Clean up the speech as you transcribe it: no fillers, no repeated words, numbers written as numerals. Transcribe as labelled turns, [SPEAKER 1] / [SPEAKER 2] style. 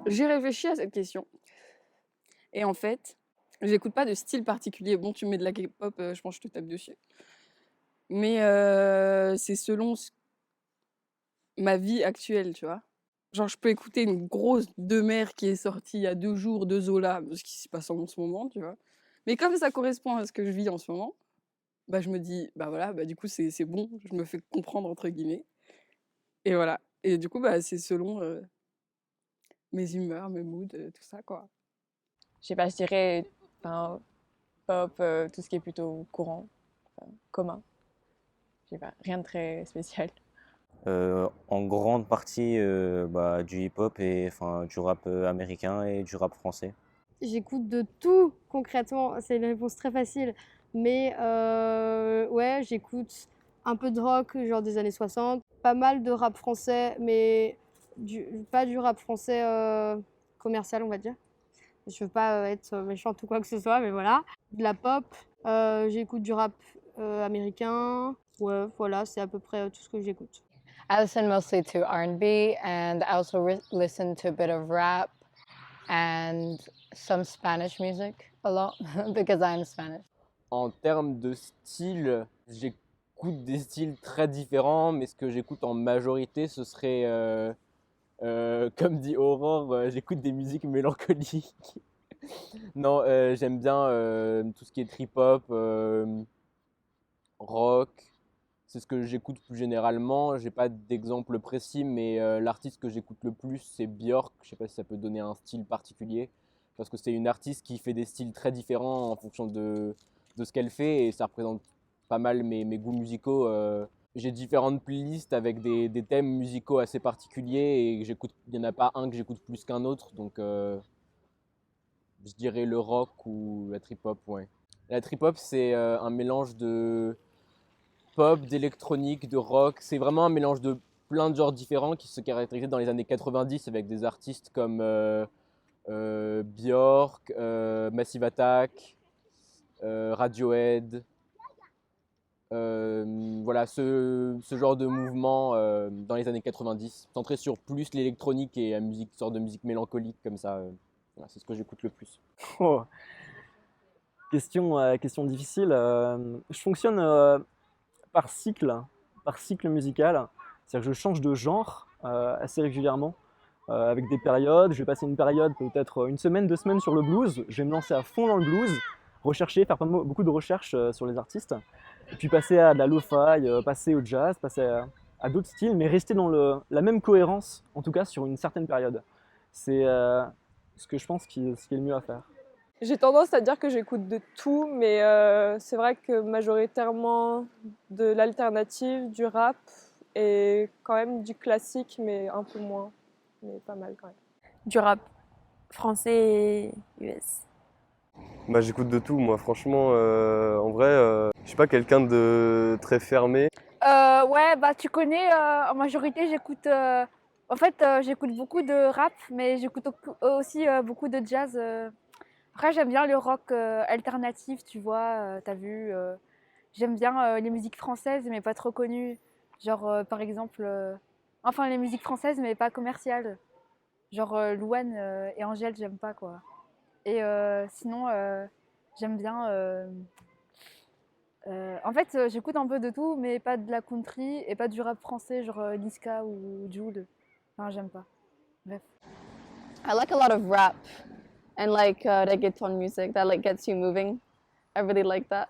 [SPEAKER 1] J'ai réfléchi à cette question et en fait, j'écoute pas de style particulier. Bon, tu mets de la K-pop, je pense que je te tape dessus. Mais c'est selon ma vie actuelle, tu vois. Genre, je peux écouter une grosse de mer qui est sortie il y a 2 jours de Zola, ce qui se passe en ce moment, tu vois. Mais comme ça correspond à ce que je vis en ce moment, bah, je me dis: «Bah, voilà, bah, du coup, c'est bon, je me fais comprendre» entre guillemets et voilà et du coup, bah, c'est selon, mes humeurs, mes moods, tout ça, quoi.
[SPEAKER 2] Je sais pas, je dirais enfin, pop, tout ce qui est plutôt courant, enfin, commun. Je sais pas, rien de très spécial.
[SPEAKER 3] En grande partie bah, du hip-hop et enfin du rap américain et du rap français.
[SPEAKER 4] J'écoute de tout concrètement, c'est une réponse très facile. Mais ouais, j'écoute un peu de rock, genre des années 60, pas mal de rap français, mais pas du rap français commercial, on va dire. Je veux pas être méchante ou quoi que ce soit, mais voilà. De la pop, j'écoute du rap américain. Ouais, voilà, c'est à peu près tout ce que j'écoute.
[SPEAKER 5] I listen mostly to R&B, and I also listen to a bit of rap and some Spanish music a lot because I'm Spanish.
[SPEAKER 6] En termes de style, j'écoute des styles très différents, mais ce que j'écoute en majorité, ce serait, comme dit Aurore, j'écoute des musiques mélancoliques. Non, j'aime bien tout ce qui est trip-hop, rock. C'est ce que j'écoute plus généralement. J'ai pas d'exemple précis, mais l'artiste que j'écoute le plus, c'est Björk. Je sais pas si ça peut donner un style particulier, parce que c'est une artiste qui fait des styles très différents en fonction de ce qu'elle fait, et ça représente pas mal mes goûts musicaux. J'ai différentes playlists avec des thèmes musicaux assez particuliers, et il n'y en a pas un que j'écoute plus qu'un autre, donc je dirais le rock ou la trip-hop, ouais. La trip-hop, c'est un mélange de pop, d'électronique, de rock. C'est vraiment un mélange de plein de genres différents qui se caractérisaient dans les années 90 avec des artistes comme Björk, Massive Attack, Radiohead. Voilà, ce genre de mouvement dans les années 90, centré sur plus l'électronique et la musique, sorte de musique mélancolique comme ça. Voilà, c'est ce que j'écoute le plus.
[SPEAKER 7] Oh, question difficile. Je fonctionne par cycle musical. C'est-à-dire que je change de genre assez régulièrement, avec des périodes. Je vais passer une période, peut-être une semaine, 2 semaines sur le blues. Je vais me lancer à fond dans le blues, rechercher, faire beaucoup de recherches sur les artistes. Et puis passer à de la lo-fi, passer au jazz, passer à d'autres styles, mais rester dans la même cohérence, en tout cas sur une certaine période. C'est ce que je pense ce qui est le mieux à faire.
[SPEAKER 2] J'ai tendance à dire que j'écoute de tout, mais c'est vrai que majoritairement de l'alternative, du rap et quand même du classique, mais un peu moins, mais pas mal quand même.
[SPEAKER 8] Du rap français et US.
[SPEAKER 9] Bah, j'écoute de tout, moi, franchement, en vrai, je suis pas quelqu'un de très fermé.
[SPEAKER 8] Ouais, bah tu connais, en majorité j'écoute, en fait j'écoute beaucoup de rap, mais j'écoute aussi beaucoup de jazz. Après j'aime bien le rock alternatif, tu vois, t'as vu. J'aime bien les musiques françaises, mais pas trop connues. Genre par exemple, enfin les musiques françaises, mais pas commerciales. Genre Louane et Angèle, j'aime pas quoi. Et sinon, j'aime bien. En fait, j'écoute un peu de tout, mais pas de la country et pas du rap français, genre Niska ou Jul. Enfin, j'aime pas. Bref.
[SPEAKER 10] I like a lot of rap and like reggaeton music that like gets you moving. I really like that.